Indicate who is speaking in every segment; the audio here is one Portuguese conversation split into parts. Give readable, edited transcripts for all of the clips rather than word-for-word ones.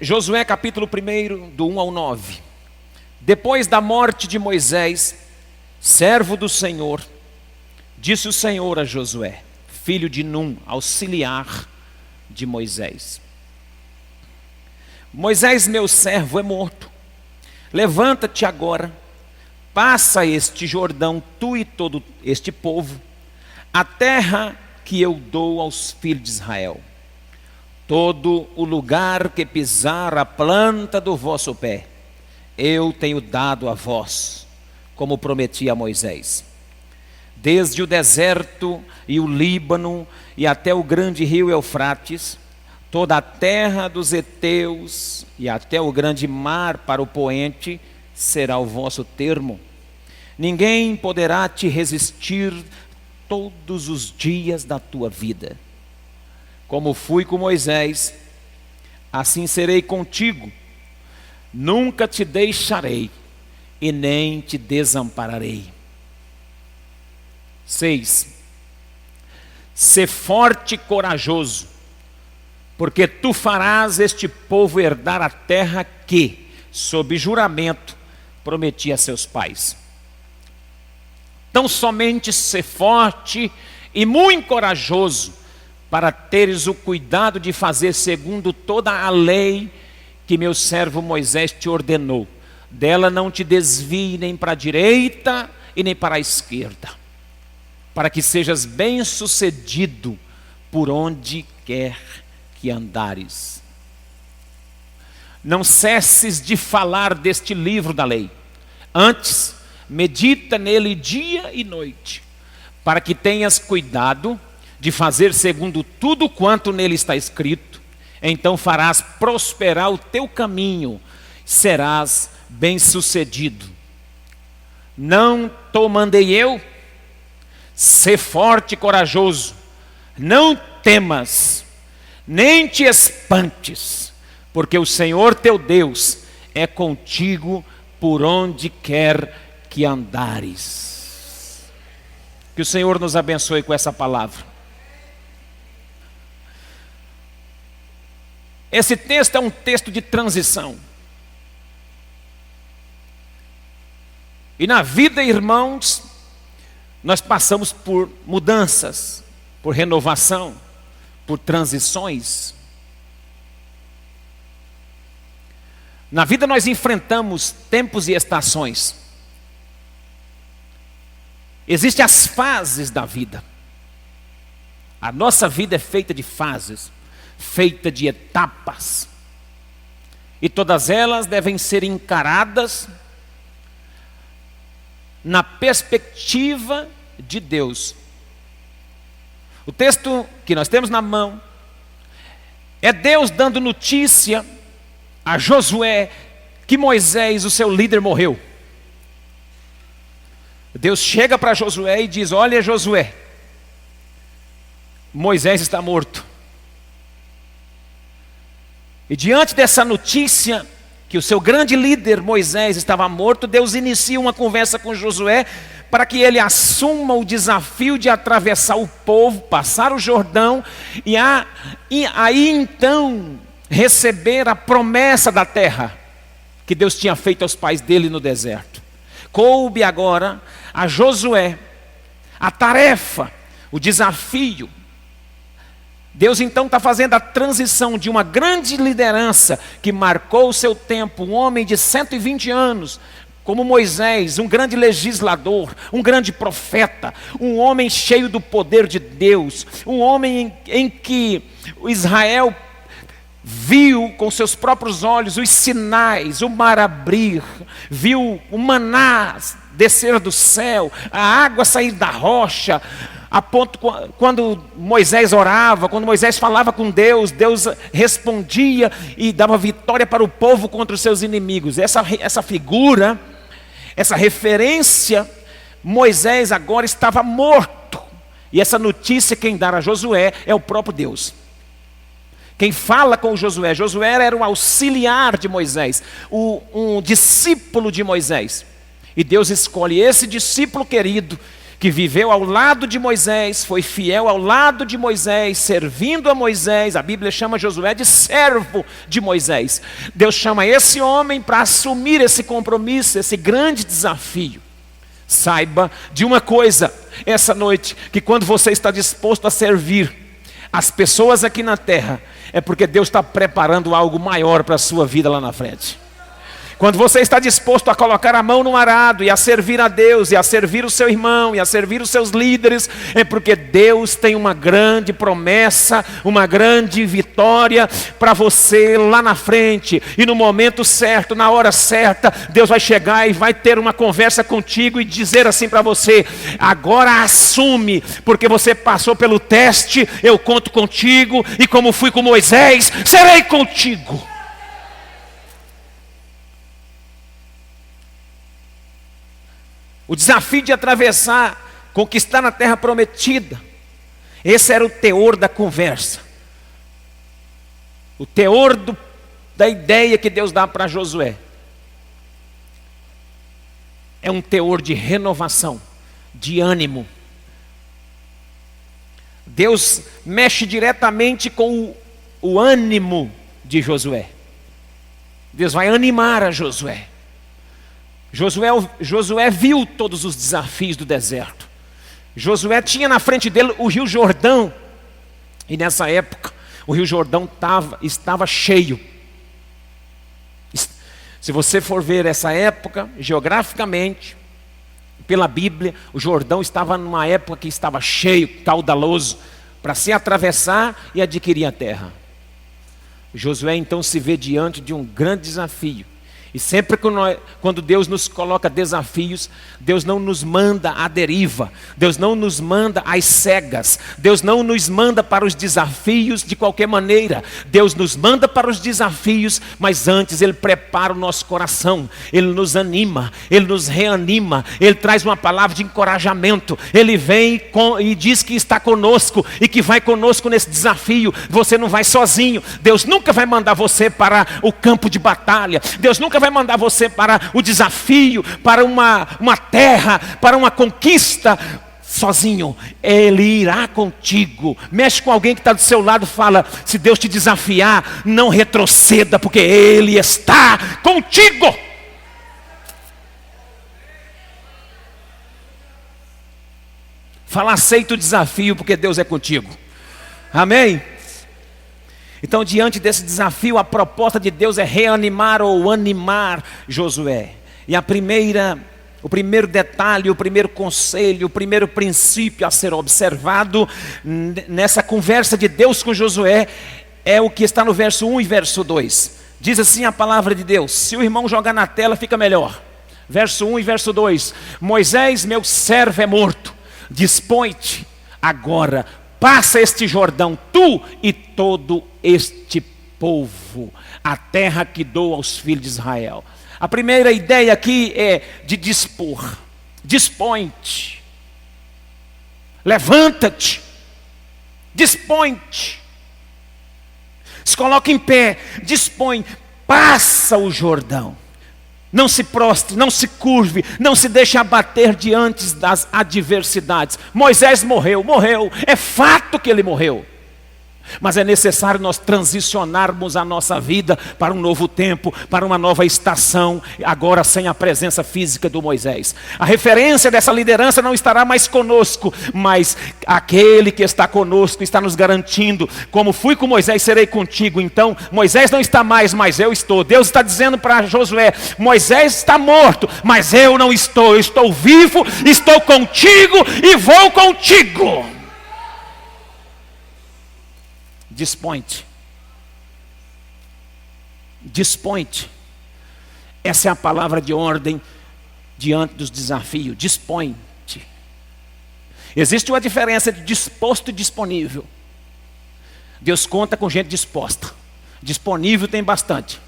Speaker 1: Josué capítulo 1, do 1 ao 9. Depois da morte de Moisés, servo do Senhor, disse o Senhor a Josué, filho de Num, auxiliar de Moisés: Moisés, meu servo, é morto. Levanta-te agora, passa este Jordão, tu e todo este povo, a terra que eu dou aos filhos de Israel. Todo o lugar que pisar a planta do vosso pé, eu tenho dado a vós, como prometi a Moisés. Desde o deserto e o Líbano e até o grande rio Eufrates, toda a terra dos heteus e até o grande mar para o poente será o vosso termo. Ninguém poderá te resistir todos os dias da tua vida. Como fui com Moisés, assim serei contigo. Nunca te deixarei e nem te desampararei. 6. Sê forte e corajoso, porque tu farás este povo herdar a terra que, sob juramento, prometi a seus pais. Tão somente sê forte e muito corajoso, para teres o cuidado de fazer segundo toda a lei que meu servo Moisés te ordenou. Dela não te desvie nem para a direita e nem para a esquerda, para que sejas bem-sucedido por onde quer que andares. Não cesses de falar deste livro da lei. Antes, medita nele dia e noite, para que tenhas cuidado de fazer segundo tudo quanto nele está escrito. Então farás prosperar o teu caminho, serás bem-sucedido. Não te mandei eu? Sê forte e corajoso, não temas, nem te espantes, porque o Senhor teu Deus é contigo por onde quer que andares. Que o Senhor nos abençoe com essa palavra. Esse texto é um texto de transição. E na vida, irmãos, nós passamos por mudanças, por renovação, por transições. Na vida nós enfrentamos tempos e estações. Existem as fases da vida. A nossa vida é feita de fases, feita de etapas. E todas elas devem ser encaradas na perspectiva de Deus. O texto que nós temos na mão é Deus dando notícia a Josué que Moisés, o seu líder, morreu. Deus chega para Josué e diz: olha, Josué, Moisés está morto. E diante dessa notícia, que o seu grande líder Moisés estava morto, Deus inicia uma conversa com Josué, para que ele assuma o desafio de atravessar o povo, passar o Jordão, e aí então receber a promessa da terra, que Deus tinha feito aos pais dele no deserto. Coube agora a Josué a tarefa, o desafio. Deus então está fazendo a transição de uma grande liderança que marcou o seu tempo, um homem de 120 anos, como Moisés, um grande legislador, um grande profeta, um homem cheio do poder de Deus, um homem em que Israel viu com seus próprios olhos os sinais, o mar abrir, viu o maná descer do céu, a água sair da rocha, a ponto quando Moisés orava, quando Moisés falava com Deus, Deus respondia e dava vitória para o povo contra os seus inimigos. Essa figura, essa referência, Moisés agora estava morto. E essa notícia quem dá a Josué é o próprio Deus. Quem fala com Josué, Josué era um auxiliar de Moisés, um discípulo de Moisés. E Deus escolhe esse discípulo querido, que viveu ao lado de Moisés, foi fiel ao lado de Moisés, servindo a Moisés. A Bíblia chama Josué de servo de Moisés. Deus chama esse homem para assumir esse compromisso, esse grande desafio. Saiba de uma coisa essa noite, que quando você está disposto a servir as pessoas aqui na terra, é porque Deus está preparando algo maior para a sua vida lá na frente. Quando você está disposto a colocar a mão no arado e a servir a Deus, e a servir o seu irmão, e a servir os seus líderes, é porque Deus tem uma grande promessa, uma grande vitória para você lá na frente. E no momento certo, na hora certa, Deus vai chegar e vai ter uma conversa contigo e dizer assim para você: agora assume, porque você passou pelo teste, eu conto contigo, e como fui com Moisés, serei contigo. O desafio de atravessar, conquistar a terra prometida. Esse era o teor da conversa. O teor da ideia que Deus dá para Josué. É um teor de renovação, de ânimo. Deus mexe diretamente com o ânimo de Josué. Deus vai animar a Josué. Josué viu todos os desafios do deserto. Josué tinha na frente dele o Rio Jordão. E nessa época, o Rio Jordão estava cheio. Se você for ver essa época, geograficamente, pela Bíblia, o Jordão estava numa época que estava cheio, caudaloso, para se atravessar e adquirir a terra. Josué então se vê diante de um grande desafio. E sempre quando Deus nos coloca desafios, Deus não nos manda à deriva, Deus não nos manda às cegas, Deus não nos manda para os desafios de qualquer maneira. Deus nos manda para os desafios, mas antes Ele prepara o nosso coração, Ele nos anima, Ele nos reanima, Ele traz uma palavra de encorajamento, Ele vem e diz que está conosco e que vai conosco nesse desafio. Você não vai sozinho, Deus nunca vai mandar você para o campo de batalha, Deus nunca vai mandar você para o desafio, para uma terra, para uma conquista sozinho. Ele irá contigo. Mexe com alguém que está do seu lado, fala: se Deus te desafiar, não retroceda, porque Ele está contigo. Fala: aceita o desafio, porque Deus é contigo. Amém? Então, diante desse desafio, a proposta de Deus é reanimar ou animar Josué. E o primeiro detalhe, o primeiro conselho, o primeiro princípio a ser observado nessa conversa de Deus com Josué é o que está no verso 1 e verso 2. Diz assim a palavra de Deus. Se o irmão jogar na tela, fica melhor. Verso 1 e verso 2. Moisés, meu servo, é morto. Dispõe-te agora, passa este Jordão, tu e todo este povo, a terra que dou aos filhos de Israel. A primeira ideia aqui é de dispor. Dispõe-te. Levanta-te. Dispõe-te. Se coloca em pé. Dispõe. Passa o Jordão. Não se prostre, não se curve, não se deixe abater diante das adversidades. Moisés morreu, é fato que ele morreu. Mas é necessário nós transicionarmos a nossa vida para um novo tempo, para uma nova estação, agora sem a presença física do Moisés. A referência dessa liderança não estará mais conosco, mas aquele que está conosco está nos garantindo: como fui com Moisés, serei contigo. Então, Moisés não está mais, mas eu estou. Deus está dizendo para Josué: Moisés está morto, mas eu não estou. Eu estou vivo, estou contigo e vou contigo. Dispõe-te. Dispõe-te. Essa é a palavra de ordem diante dos desafios. Dispõe-te. Existe uma diferença de disposto e disponível. Deus conta com gente disposta. Disponível tem bastante.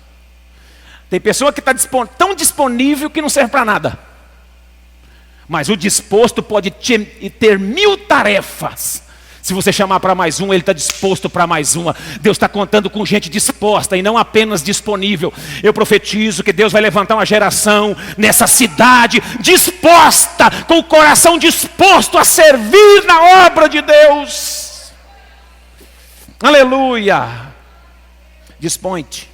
Speaker 1: Tem pessoa que está tão disponível que não serve para nada. Mas o disposto pode ter 1000 tarefas. Se você chamar para mais um, Ele está disposto para mais uma. Deus está contando com gente disposta e não apenas disponível. Eu profetizo que Deus vai levantar uma geração nessa cidade disposta, com o coração disposto a servir na obra de Deus. Aleluia. Dispõe-te.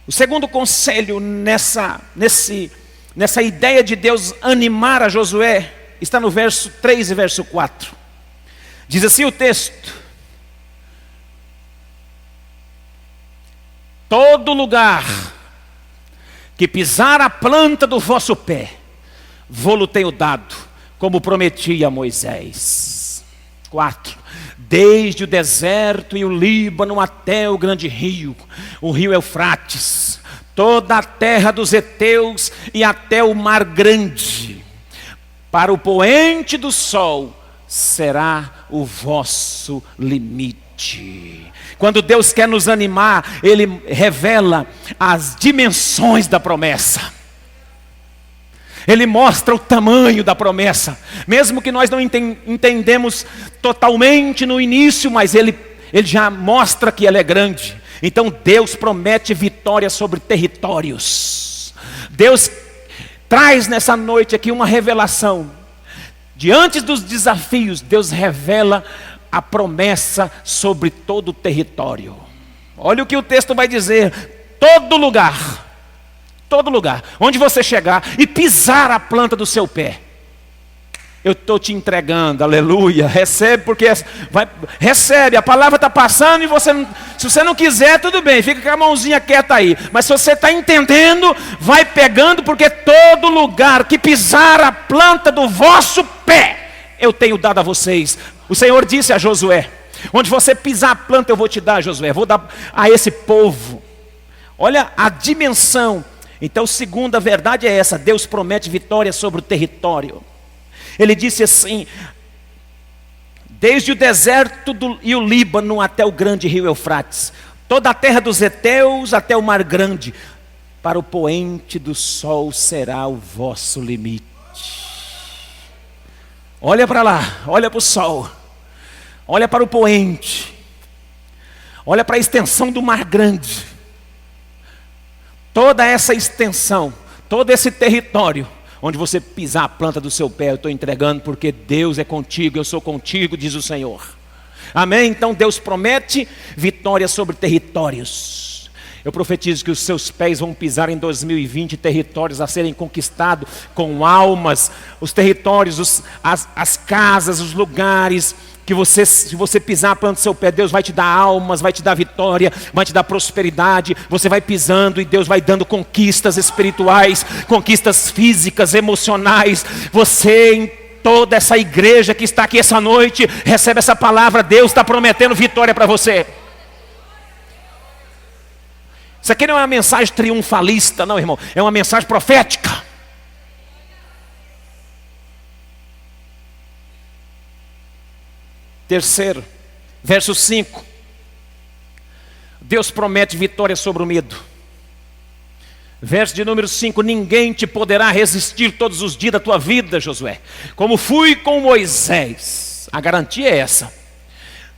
Speaker 1: O segundo conselho nessa ideia de Deus animar a Josué está no verso 3 e verso 4. Diz assim o texto: todo lugar que pisar a planta do vosso pé, vô-lo tenho dado, como prometi a Moisés. 4. Desde o deserto e o Líbano até o grande rio, o rio Eufrates, toda a terra dos heteus e até o mar grande, para o poente do sol será o vosso limite. Quando Deus quer nos animar, Ele revela as dimensões da promessa. Ele mostra o tamanho da promessa, mesmo que nós não entendemos totalmente no início, mas Ele já mostra que ela é grande. Então Deus promete vitória sobre territórios. Deus traz nessa noite aqui uma revelação. Diante dos desafios, Deus revela a promessa sobre todo o território. Olha o que o texto vai dizer: todo lugar onde você chegar e pisar a planta do seu pé, eu estou te entregando. Aleluia. Recebe, porque recebe, a palavra está passando e se você não quiser, tudo bem, fica com a mãozinha quieta aí. Mas se você está entendendo, vai pegando, porque todo lugar que pisar a planta do vosso pé, eu tenho dado a vocês. O Senhor disse a Josué: onde você pisar a planta, eu vou te dar, Josué, vou dar a esse povo. Olha a dimensão. Então, segunda verdade é essa: Deus promete vitória sobre o território. Ele disse assim: desde o deserto e o Líbano até o grande rio Eufrates, toda a terra dos heteus até o mar grande, para o poente do sol será o vosso limite. Olha para lá, olha para o sol, olha para o poente, olha para a extensão do mar grande. Toda essa extensão, todo esse território, onde você pisar a planta do seu pé, eu estou entregando, porque Deus é contigo, eu sou contigo, diz o Senhor. Amém? Então Deus promete vitória sobre territórios. Eu profetizo que os seus pés vão pisar em 2020 territórios a serem conquistados com almas, os territórios, as casas, os lugares que se você pisar a planta do seu pé, Deus vai te dar almas, vai te dar vitória, vai te dar prosperidade. Você vai pisando e Deus vai dando conquistas espirituais, conquistas físicas, emocionais. Você, em toda essa igreja que está aqui essa noite, recebe essa palavra. Deus está prometendo vitória para você. Isso aqui não é uma mensagem triunfalista, não, irmão. É uma mensagem profética. Terceiro, verso 5. Deus promete vitória sobre o medo. Verso de número 5. Ninguém te poderá resistir todos os dias da tua vida, Josué. Como fui com Moisés. A garantia é essa: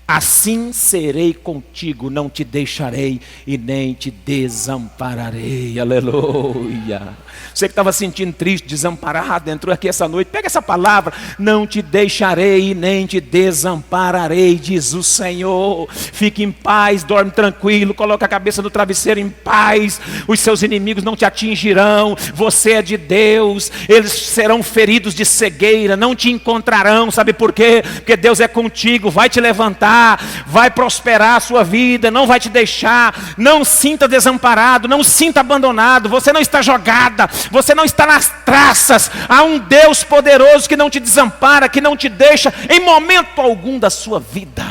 Speaker 1: assim serei contigo, não te deixarei e nem te desampararei. Aleluia. Você que estava sentindo triste, desamparado, entrou aqui essa noite, pega essa palavra: não te deixarei e nem te desampararei, diz o Senhor. Fique em paz, dorme tranquilo, coloca a cabeça no travesseiro em paz. Os seus inimigos não te atingirão. Você é de Deus. Eles serão feridos de cegueira, não te encontrarão. Sabe por quê? Porque Deus é contigo, vai te levantar, vai prosperar a sua vida, não vai te deixar. Não sinta desamparado, não sinta abandonado. Você não está jogada, você não está nas traças. Há um Deus poderoso que não te desampara, que não te deixa em momento algum da sua vida.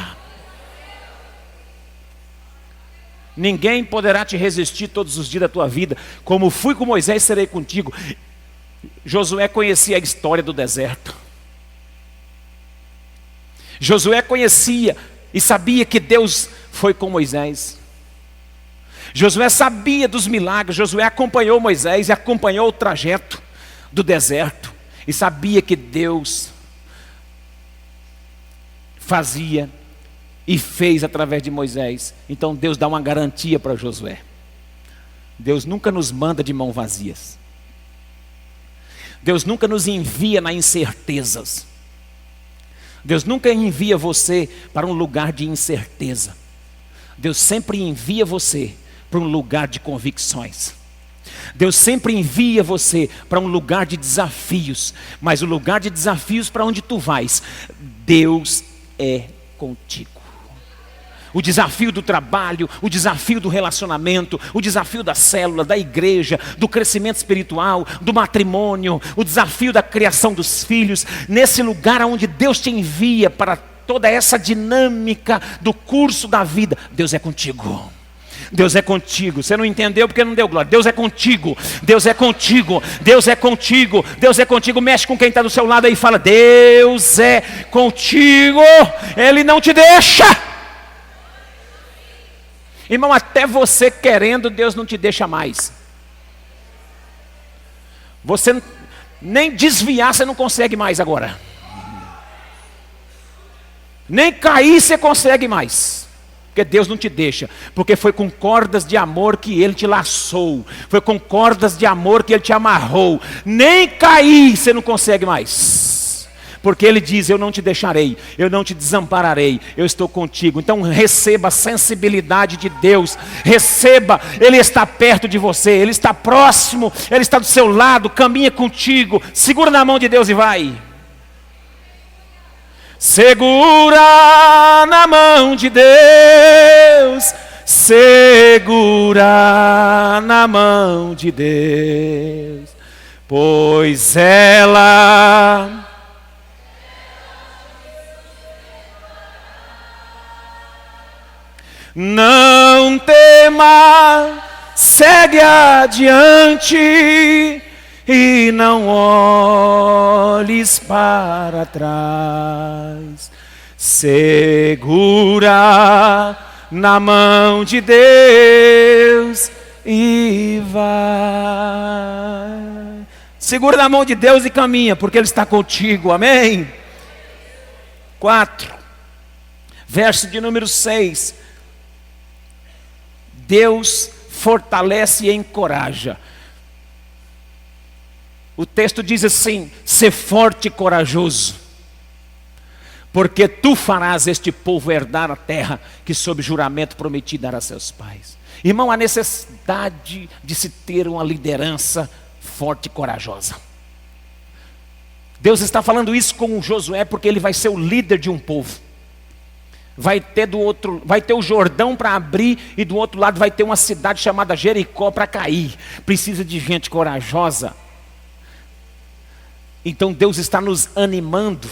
Speaker 1: Ninguém poderá te resistir todos os dias da tua vida. Como fui com Moisés, serei contigo. Josué conhecia a história do deserto. Josué conhecia e sabia que Deus foi com Moisés. Josué sabia dos milagres. Josué acompanhou Moisés e acompanhou o trajeto do deserto. E sabia que Deus fazia e fez através de Moisés. Então Deus dá uma garantia para Josué. Deus nunca nos manda de mãos vazias. Deus nunca nos envia nas incertezas. Deus nunca envia você para um lugar de incerteza. Deus sempre envia você para um lugar de convicções. Deus sempre envia você para um lugar de desafios. Mas o lugar de desafios para onde tu vais, Deus é contigo. O desafio do trabalho, o desafio do relacionamento, o desafio da célula, da igreja, do crescimento espiritual, do matrimônio, o desafio da criação dos filhos, nesse lugar onde Deus te envia para toda essa dinâmica do curso da vida, Deus é contigo. Deus é contigo. Você não entendeu porque não deu glória. Deus é contigo. Deus é contigo. Deus é contigo. Deus é contigo. Mexe com quem está do seu lado aí e fala: Deus é contigo. Ele não te deixa. Irmão, até você querendo, Deus não te deixa mais. Você nem desviar você não consegue mais agora. Nem cair você consegue mais. Porque Deus não te deixa. Porque foi com cordas de amor que Ele te laçou. Foi com cordas de amor que Ele te amarrou. Nem cair você não consegue mais. Porque Ele diz: eu não te deixarei, eu não te desampararei, eu estou contigo. Então receba a sensibilidade de Deus. Receba, Ele está perto de você, Ele está próximo, Ele está do seu lado, caminha contigo. Segura na mão de Deus e vai. Segura na mão de Deus, segura na mão de Deus, pois ela não tema, segue adiante e não olhes para trás. Segura na mão de Deus e vai. Segura na mão de Deus e caminha, porque Ele está contigo, amém? 4, verso de número 6. Deus fortalece e encoraja. O texto diz assim: ser forte e corajoso, porque tu farás este povo herdar a terra que sob juramento prometi dar a seus pais. Irmão, há necessidade de se ter uma liderança forte e corajosa. Deus está falando isso com Josué porque ele vai ser o líder de um povo. Vai ter o Jordão para abrir e do outro lado vai ter uma cidade chamada Jericó para cair. Precisa de gente corajosa. Então Deus está nos animando,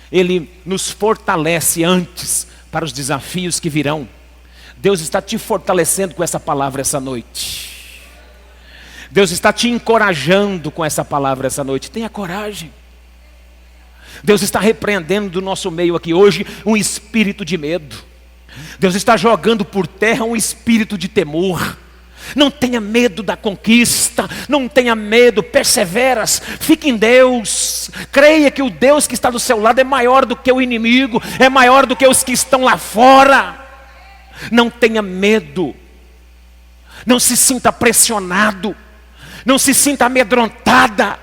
Speaker 1: Ele nos fortalece antes para os desafios que virão. Deus está te fortalecendo com essa palavra essa noite. Deus está te encorajando com essa palavra essa noite. Tenha coragem. Deus está repreendendo do nosso meio aqui hoje um espírito de medo. Deus está jogando por terra um espírito de temor. Não tenha medo da conquista, não tenha medo, perseveras, fique em Deus. Creia que o Deus que está do seu lado é maior do que o inimigo, é maior do que os que estão lá fora. Não tenha medo, não se sinta pressionado, não se sinta amedrontada.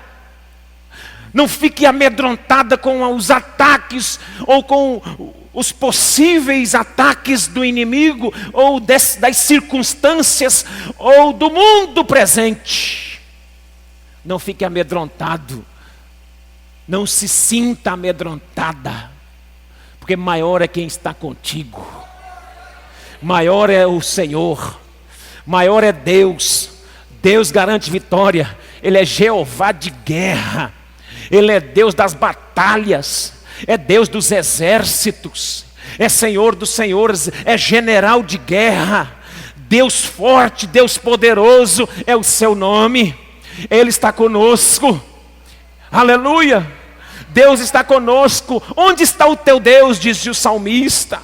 Speaker 1: Não fique amedrontada com os ataques ou com os possíveis ataques do inimigo ou das circunstâncias ou do mundo presente. Não fique amedrontado. Não se sinta amedrontada. Porque maior é quem está contigo. Maior é o Senhor. Maior é Deus. Deus garante vitória. Ele é Jeová de guerra. Ele é Deus das batalhas, é Deus dos exércitos, é Senhor dos senhores, é general de guerra. Deus forte, Deus poderoso é o seu nome. Ele está conosco, aleluia. Deus está conosco. Onde está o teu Deus? Dizia o salmista.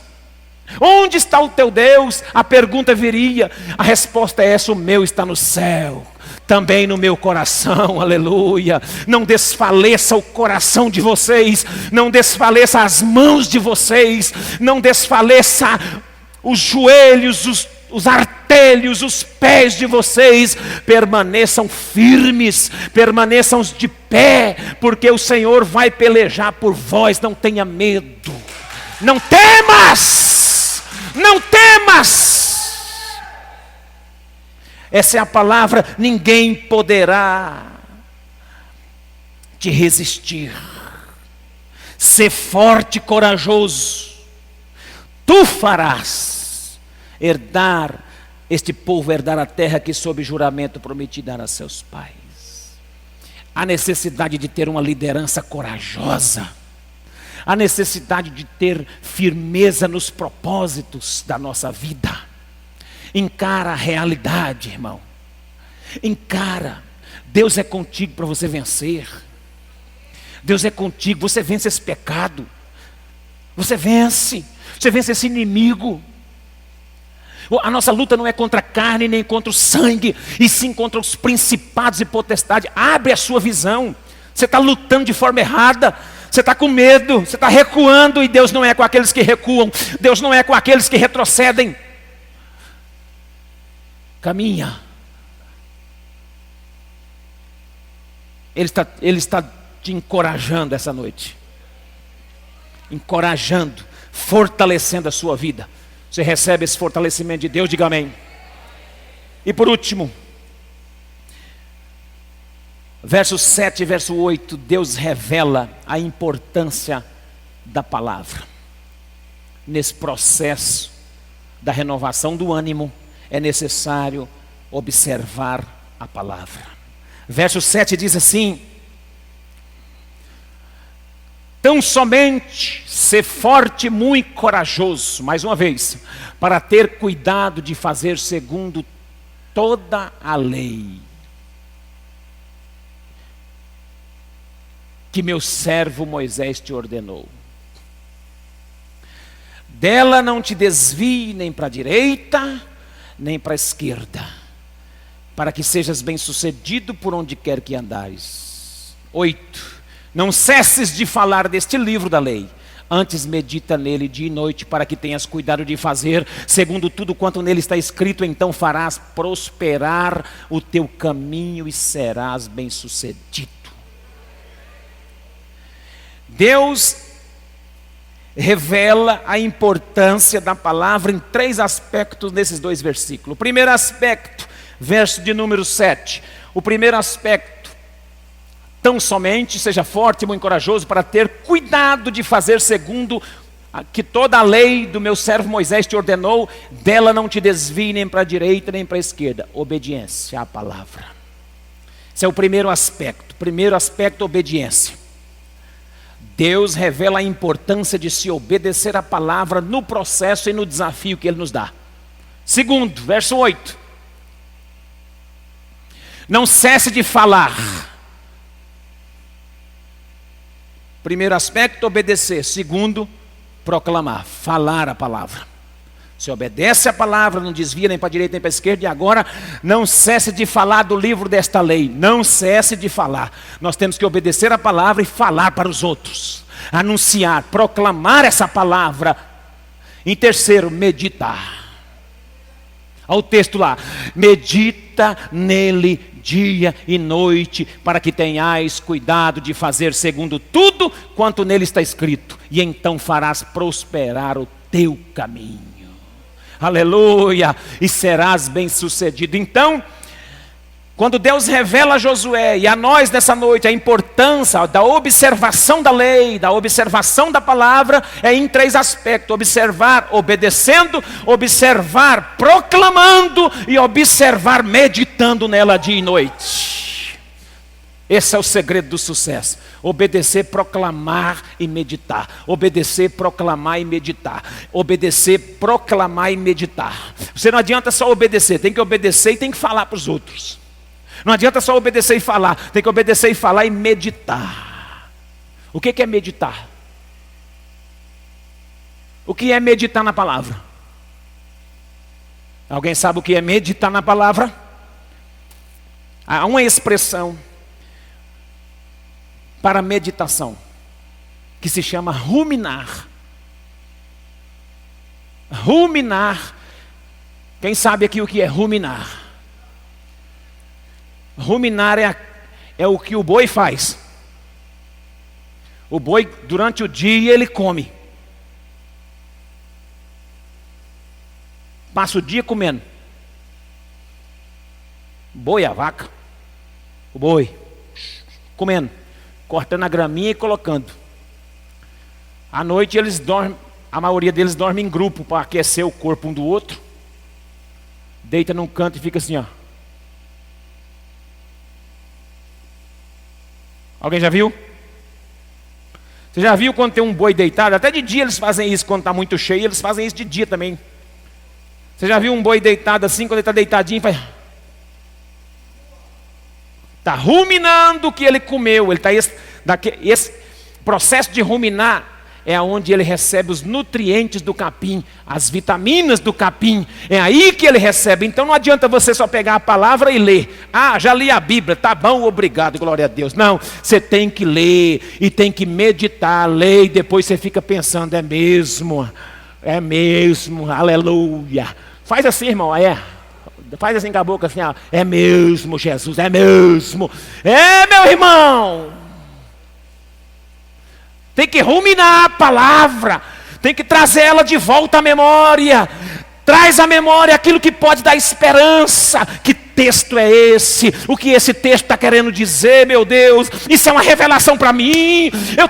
Speaker 1: Onde está o teu Deus? A pergunta viria, a resposta é essa: o meu está no céu. também no meu coração, aleluia. Não desfaleça o coração de vocês, não desfaleça as mãos de vocês, não desfaleça os joelhos, os artelhos, os pés de vocês. Permaneçam firmes, permaneçam de pé, porque o Senhor vai pelejar por vós. Não tenha medo, não temas, não temas. Essa é a palavra: ninguém poderá te resistir. Ser forte e corajoso, tu farás este povo herdar a terra que sob juramento prometi dar a seus pais. A necessidade de ter uma liderança corajosa, a necessidade de ter firmeza nos propósitos da nossa vida. Encara a realidade, irmão. Encara. Deus é contigo para você vencer. Deus é contigo, você vence esse pecado. Você vence esse inimigo. A nossa luta não é contra a carne, nem contra o sangue, e sim contra os principados e potestades. Abre a sua visão. Você está lutando de forma errada. Você está com medo, você está recuando, e Deus não é com aqueles que recuam. Deus não é com aqueles que retrocedem. Caminha. Ele está te encorajando essa noite. Encorajando, fortalecendo a sua vida. Você recebe esse fortalecimento de Deus, diga amém. E por último, verso 7 e verso 8, Deus revela a importância da palavra. Nesse processo da renovação do ânimo, é necessário observar a palavra. Verso 7 diz assim: tão somente ser forte, muito corajoso, mais uma vez, para ter cuidado de fazer segundo toda a lei que meu servo Moisés te ordenou. Dela não te desvie nem para a direita, nem para a esquerda, para que sejas bem-sucedido por onde quer que andares. 8. Não cesses de falar deste livro da lei, antes medita nele dia e noite, para que tenhas cuidado de fazer segundo tudo quanto nele está escrito, então farás prosperar o teu caminho e serás bem-sucedido. Deus revela a importância da palavra em 3 aspectos nesses 2 versículos. O primeiro aspecto, verso de número 7. O primeiro aspecto: tão somente seja forte e muito corajoso para ter cuidado de fazer segundo que toda a lei do meu servo Moisés te ordenou, dela não te desvie nem para a direita nem para a esquerda. Obediência à palavra. Esse é o primeiro aspecto. Primeiro aspecto, obediência. Deus revela a importância de se obedecer à palavra no processo e no desafio que Ele nos dá. Segundo, verso 8. Não cesse de falar. Primeiro aspecto, obedecer. Segundo, proclamar, falar a palavra. Você obedece a palavra, não desvia nem para a direita nem para a esquerda. E agora, não cesse de falar do livro desta lei. Não cesse de falar. Nós temos que obedecer a palavra e falar para os outros. Anunciar, proclamar essa palavra. Em terceiro, meditar. Olha o texto lá: medita nele dia e noite, para que tenhais cuidado de fazer segundo tudo quanto nele está escrito, e então farás prosperar o teu caminho. Aleluia! E serás bem-sucedido. Então, quando Deus revela a Josué e a nós nessa noite a importância da observação da lei, da observação da palavra, é em 3 aspectos: observar obedecendo, observar proclamando e observar meditando nela dia e noite. Esse é o segredo do sucesso: obedecer, proclamar e meditar. Obedecer, proclamar e meditar. Obedecer, proclamar e meditar. Você não adianta só obedecer, tem que obedecer e tem que falar para os outros. Não adianta só obedecer e falar, tem que obedecer e falar e meditar. O que é meditar? O que é meditar na palavra? Alguém sabe o que é meditar na palavra? Há uma expressão para meditação que se chama ruminar. Ruminar. Quem sabe aqui o que é ruminar? Ruminar é o que o boi faz. O boi, durante o dia, ele come. Passa o dia comendo. O boi, a vaca. O boi, comendo. Cortando a graminha e colocando. À noite eles dormem, a maioria deles dorme em grupo para aquecer o corpo um do outro. Deita num canto e fica assim, ó. Alguém já viu? Você já viu quando tem um boi deitado? Até de dia eles fazem isso, quando está muito cheio, eles fazem isso de dia também. Você já viu um boi deitado assim, quando ele está deitadinho, faz... Está ruminando o que ele comeu. Ele esse processo de ruminar é onde ele recebe os nutrientes do capim, as vitaminas do capim. É aí que ele recebe. Então não adianta você só pegar a palavra e ler. Ah, já li a Bíblia, tá bom, obrigado, glória a Deus. Não, você tem que ler e tem que meditar, ler e depois você fica pensando, é mesmo, aleluia. Faz assim, irmão, faz assim com a boca assim, ó. É mesmo, Jesus, é mesmo. É, meu irmão. Tem que ruminar a palavra, tem que trazer ela de volta à memória. Traz à memória aquilo que pode dar esperança. Que texto é esse? O que esse texto está querendo dizer, meu Deus? Isso é uma revelação para mim. Eu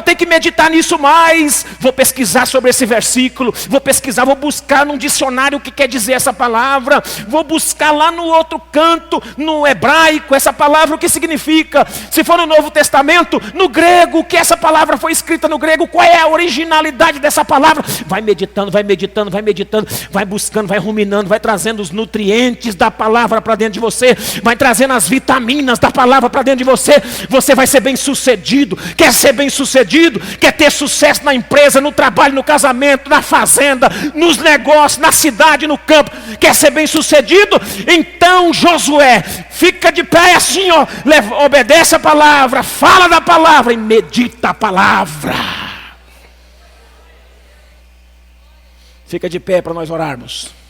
Speaker 1: tenho que meditar nisso mais. Vou pesquisar sobre esse versículo. Vou buscar num dicionário o que quer dizer essa palavra. Vou buscar lá no outro canto, no hebraico, essa palavra, o que significa. Se for no Novo Testamento, no grego, o que essa palavra foi escrita no grego, qual é a originalidade dessa palavra. Vai meditando, vai buscando, vai ruminando, vai trazendo os nutrientes da palavra para dentro de você, vai trazendo as vitaminas da palavra para dentro de você. Você vai ser bem sucedido. Quer ser bem sucedido? Quer ter sucesso na empresa, no trabalho, no casamento, na fazenda, nos negócios, na cidade, no campo? Quer ser bem sucedido? Então Josué, fica de pé assim, ó, obedece a palavra, fala da palavra e medita a palavra. Fica de pé para nós orarmos.